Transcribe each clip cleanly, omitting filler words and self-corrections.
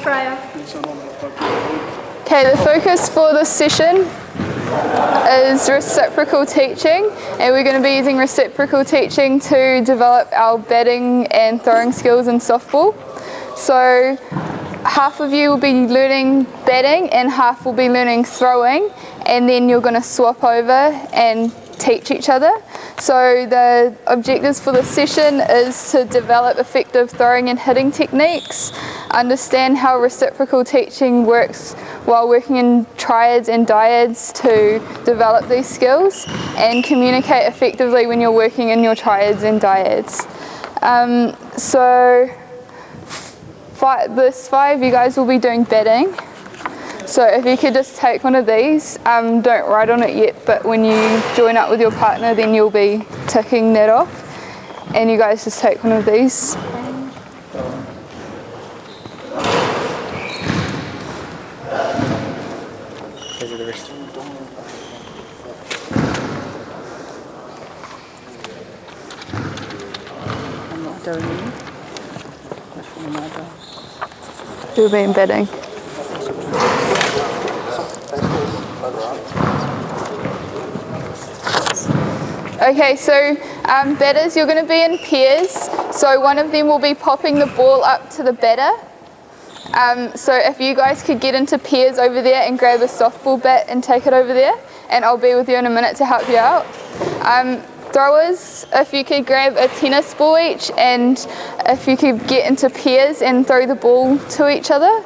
Freya. Okay, the focus for this session is reciprocal teaching, and we're going to be using reciprocal teaching to develop our batting and throwing skills in softball. So half of you will be learning batting and half will be learning throwing, and then you're going to swap over and teach each other. So the objectives for this session is to develop effective throwing and hitting techniques, understand how reciprocal teaching works while working in triads and dyads to develop these skills, and communicate effectively when you're working in your triads and dyads. This 5, you guys will be doing batting. So if you could just take one of these, don't write on it yet, but when you join up with your partner, then you'll be ticking that off. And you guys just take one of these. These are the rest. I'm not doing it. Which one am I doing? You'll be in batting. Okay, so batters, you're going to be in pairs. So one of them will be popping the ball up to the batter. So if you guys could get into pairs over there and grab a softball bat and take it over there, and I'll be with you in a minute to help you out. Throwers, if you could grab a tennis ball each, and if you could get into pairs and throw the ball to each other.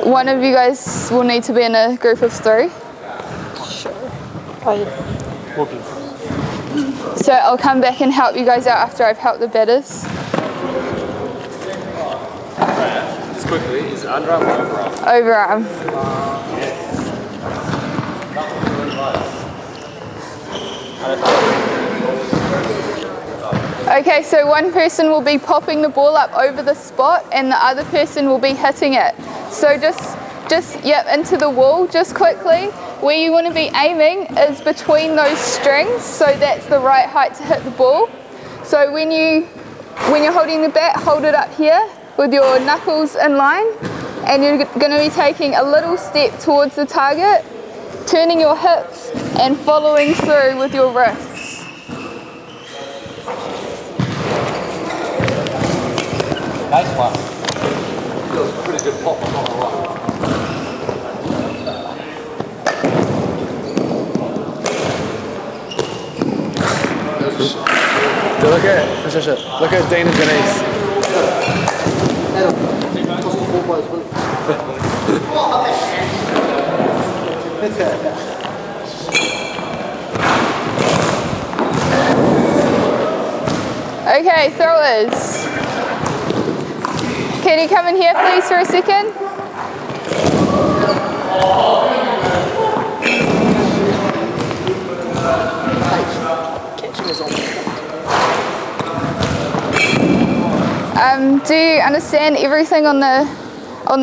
One of you guys will need to be in a group of 3. So I'll come back and help you guys out after I've helped the batters. Just quickly, is it underarm or overarm? Overarm. Okay, so one person will be popping the ball up over the spot and the other person will be hitting it. So just into the wall, just quickly. Where you want to be aiming is between those strings, so that's the right height to hit the ball. So when you're holding the bat, hold it up here with your knuckles in line, and you're going to be taking a little step towards the target, turning your hips and following through with your wrists. Nice one. Feels a pretty good pop, I'm not gonna lie. Look at Dean and Denise. Okay, throwers. Can you come in here please for a second? Do you understand everything on the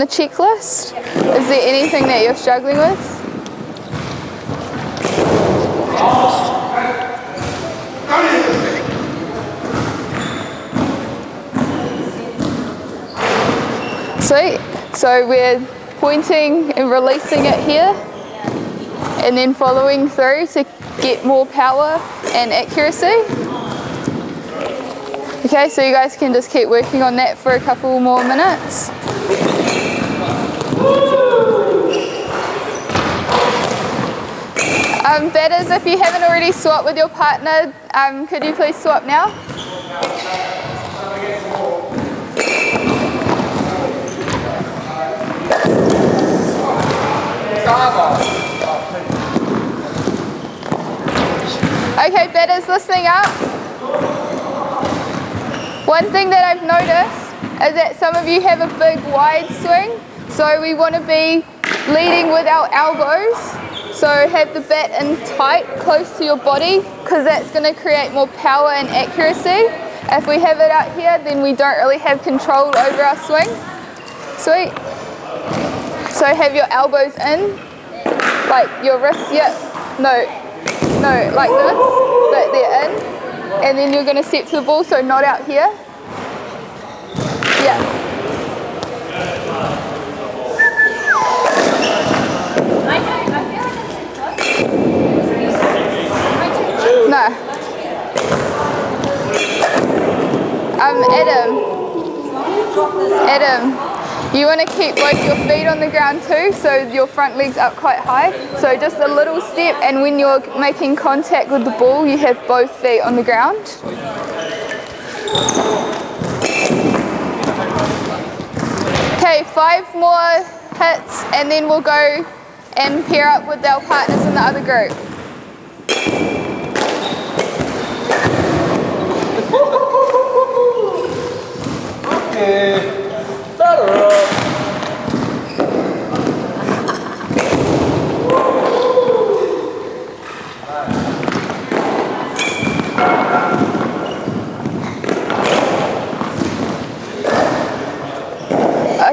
checklist? Is there anything that you're struggling with? Sweet. So we're pointing and releasing it here, and then following through to get more power and accuracy. Okay, so you guys can just keep working on that for a couple more minutes. Batters, if you haven't already swapped with your partner, could you please swap now? Okay, batters, listening up. One thing that I've noticed is that some of you have a big wide swing, so we want to be leading with our elbows. So have the bat in tight, close to your body, because that's going to create more power and accuracy. If we have it out here, then we don't really have control over our swing. Sweet. So have your elbows in, like your wrists, no, like this, but they're in. And then you're going to step to the ball, so not out here. Yeah. Adam, you want to keep both your feet on the ground too, so your front legs up quite high. So just a little step, and when you're making contact with the ball, you have both feet on the ground. Okay, 5 more hits, and then we'll go and pair up with our partners in the other group. Okay. Batter up.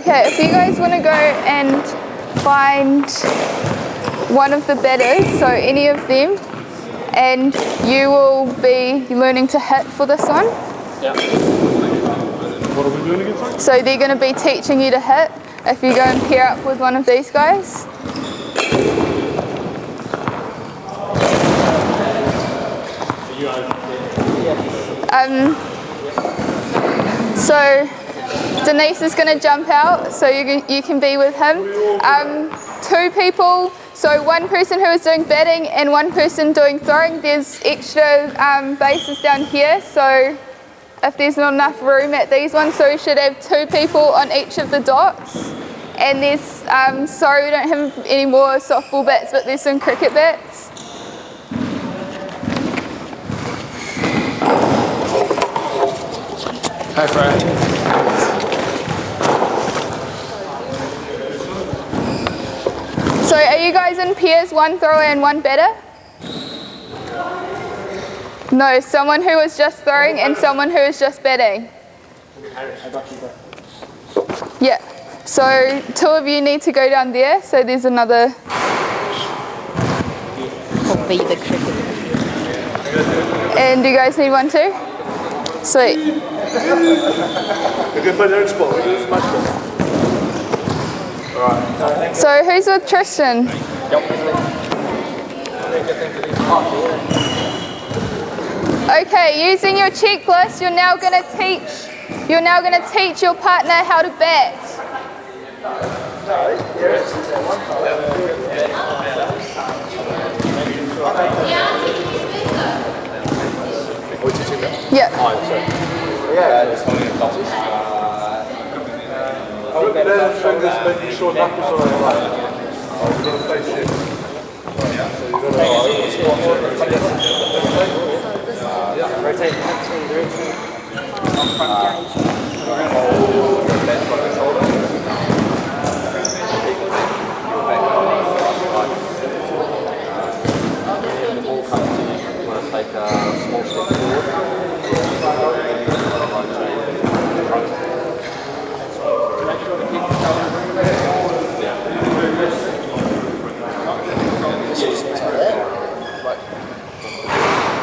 Okay, if you guys want to go and find one of the batters, so any of them, and you will be learning to hit for this one. Yeah. What are we doing again, sorry? So they're going to be teaching you to hit if you go and pair up with one of these guys. So Denise is going to jump out, so you can be with him. 2 people, so 1 person who is doing batting and 1 person doing throwing. There's extra bases down here, so if there's not enough room at these ones, so we should have 2 people on each of the dots. And there's, sorry we don't have any more softball bats, but there's some cricket bats. Hi, Freya. So are you guys in pairs, 1 thrower and 1 batter? No, someone who is just throwing and someone who is just batting. Yeah, so 2 of you need to go down there, so there's another. Will be the cricket. And do you guys need 1 too? Sweet. We're going to play their own spot. We're doing smash ball. Alright. So who's with Tristan? Okay, using your checklist, you're now going to teach your partner how to bat. Yeah. Just holding the tosses. Look at their fingers, making sure knuckles are on the line. Oh, we're going to face shift. So you've got to rotate the hands in the direction. The ball comes to you. You want to take a small step forward.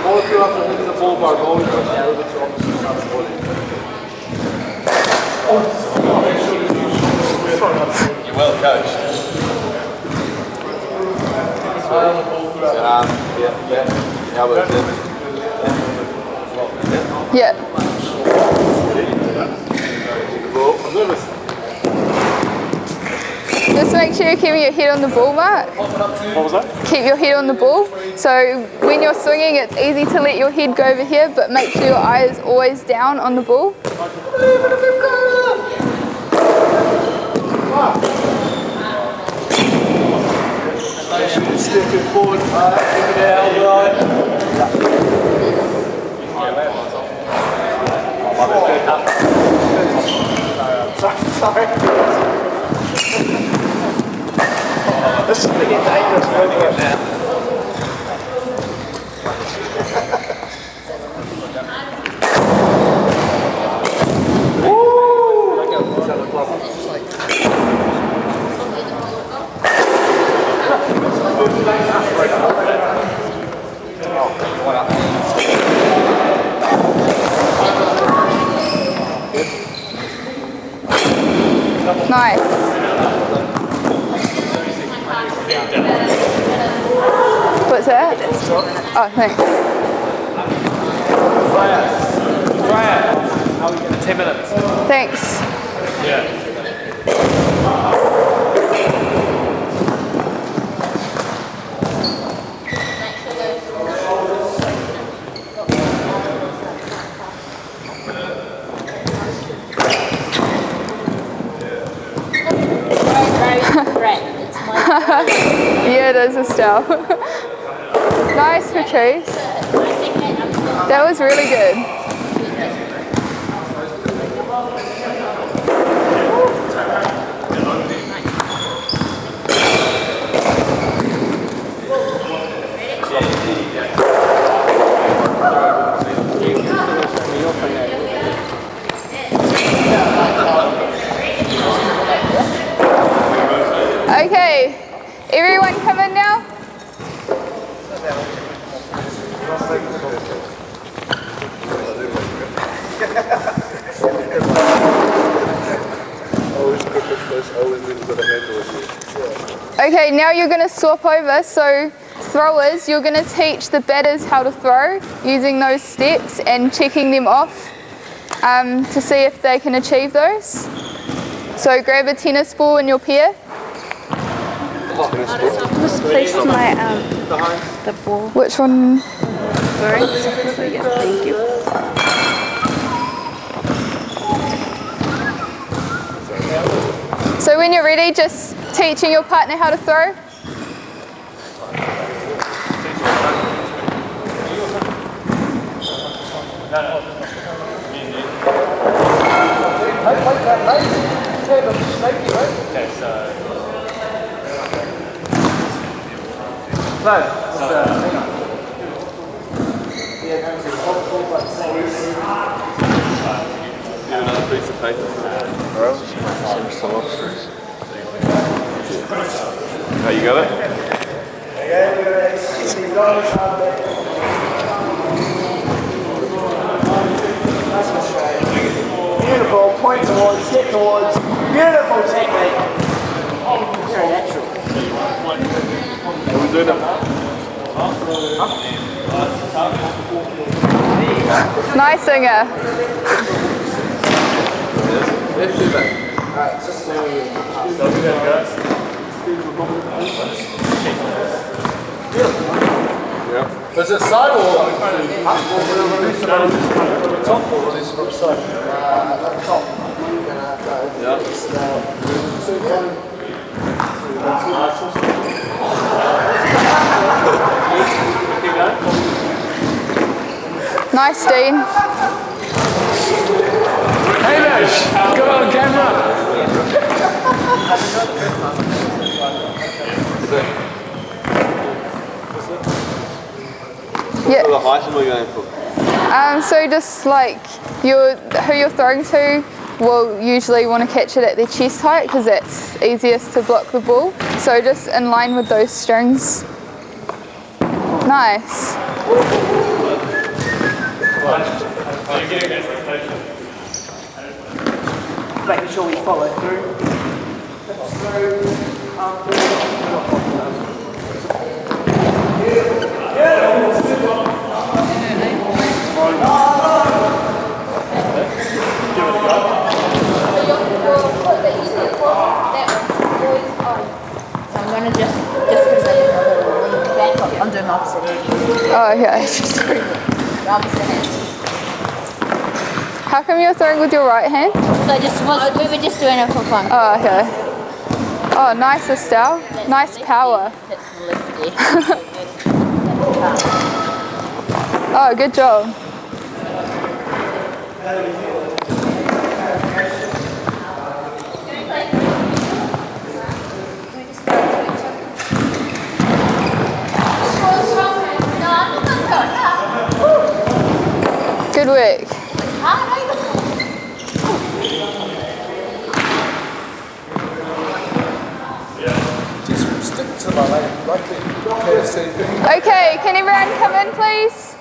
All of you have to hit the ball by rolling it over to opposite side of the body. You're well coached. Yeah. How about it? Yeah. I'm nervous. Just make sure you're keeping your head on the ball, Mark. What was that? Keep your head on the ball. So when you're swinging, it's easy to let your head go over here, but make sure your eye is always down on the ball. Step it forward. Keep it Sorry. This is going to get dangerous now. Nice. What's that? Oh, thanks. Freya, how are we going? 10 minutes. Thanks. Yeah, it is Estelle. Nice, Patrice. That was really good. Okay, everyone come in now? Okay, now you're going to swap over, so throwers, you're going to teach the batters how to throw using those steps and checking them off to see if they can achieve those. So grab a tennis ball in your pair. Just place my the ball. Which one? Sorry. So yeah, thank you. So when you're ready, just teaching your partner how to throw. Another piece of paper. Oh, you got it? Beautiful, point towards, step towards, beautiful technique. Very natural. Are we doing that? Nice singer. Yeah. Is it side or release it from the top or release it from the side? Top. Nice, Dean. Hey Nash, come on camera. Yeah. What height am I going for? So just like who you're throwing to will usually want to catch it at their chest height because it's easiest to block the ball. So just in line with those strings. Nice. Making sure we follow through. I'm gonna just because I lean back up. I'm doing the opposite. Oh, okay. The opposite hand. How come you're throwing with your right hand? So we were just doing it for fun. Oh, okay. Oh, nice, Estelle. Nice power. That's lifty. Oh, good job. Good work. Just stick to my leg, right there. Okay, can everyone come in, please?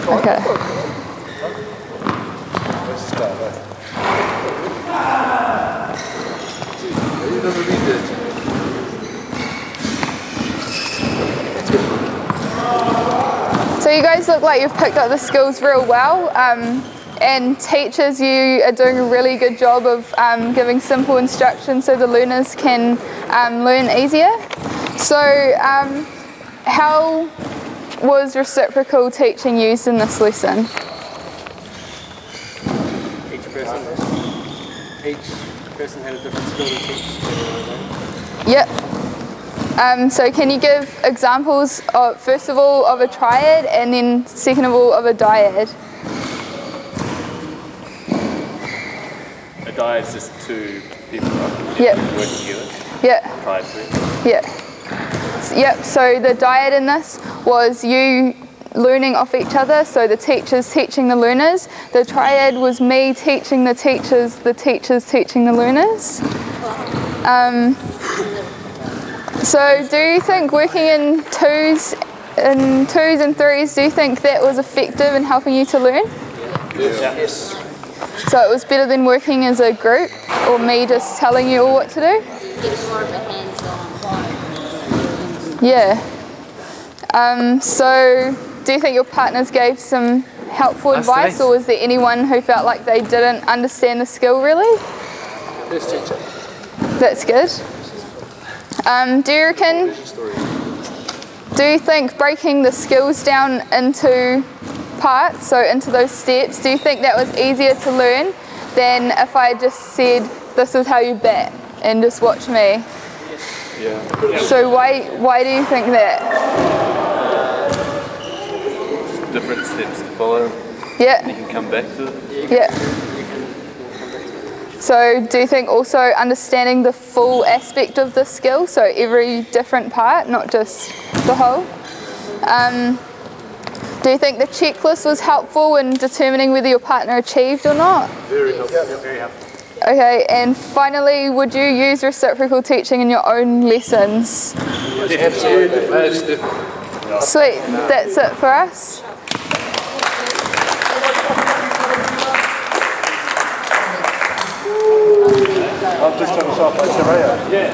Okay. Let's start there. You never read it. So you guys look like you've picked up the skills real well. And teachers, you are doing a really good job of giving simple instructions so the learners can learn easier. So how was reciprocal teaching used in this lesson? Each person had a different skill to teach. Yep. So can you give examples, of, first of all, of a triad and then second of all of a dyad? A dyad is just two people Yep. working together. Yep. Triad three. Yep. Yep. So the dyad in this was you learning off each other, so the teachers teaching the learners. The triad was me teaching the teachers teaching the learners. So do you think working in twos and threes, do you think that was effective in helping you to learn? Yes. So it was better than working as a group or me just telling you all what to do? It's more of a hands-on. Yeah. So do you think your partners gave some helpful advice, or was there anyone who felt like they didn't understand the skill really? Best teacher. That's good. Do you think breaking the skills down into parts, so into those steps, do you think that was easier to learn than if I just said, this is how you bat and just watch me? Yeah. So why do you think that? Different steps to follow. Yeah. You can come back to it. Yeah. So do you think also understanding the full aspect of the skill, so every different part, not just the whole? Do you think the checklist was helpful in determining whether your partner achieved or not? Very helpful. Yeah, very helpful. Okay, and finally, would you use reciprocal teaching in your own lessons? Absolutely. Sweet, that's it for us. I'm just trying to sharpen Freya. Yeah.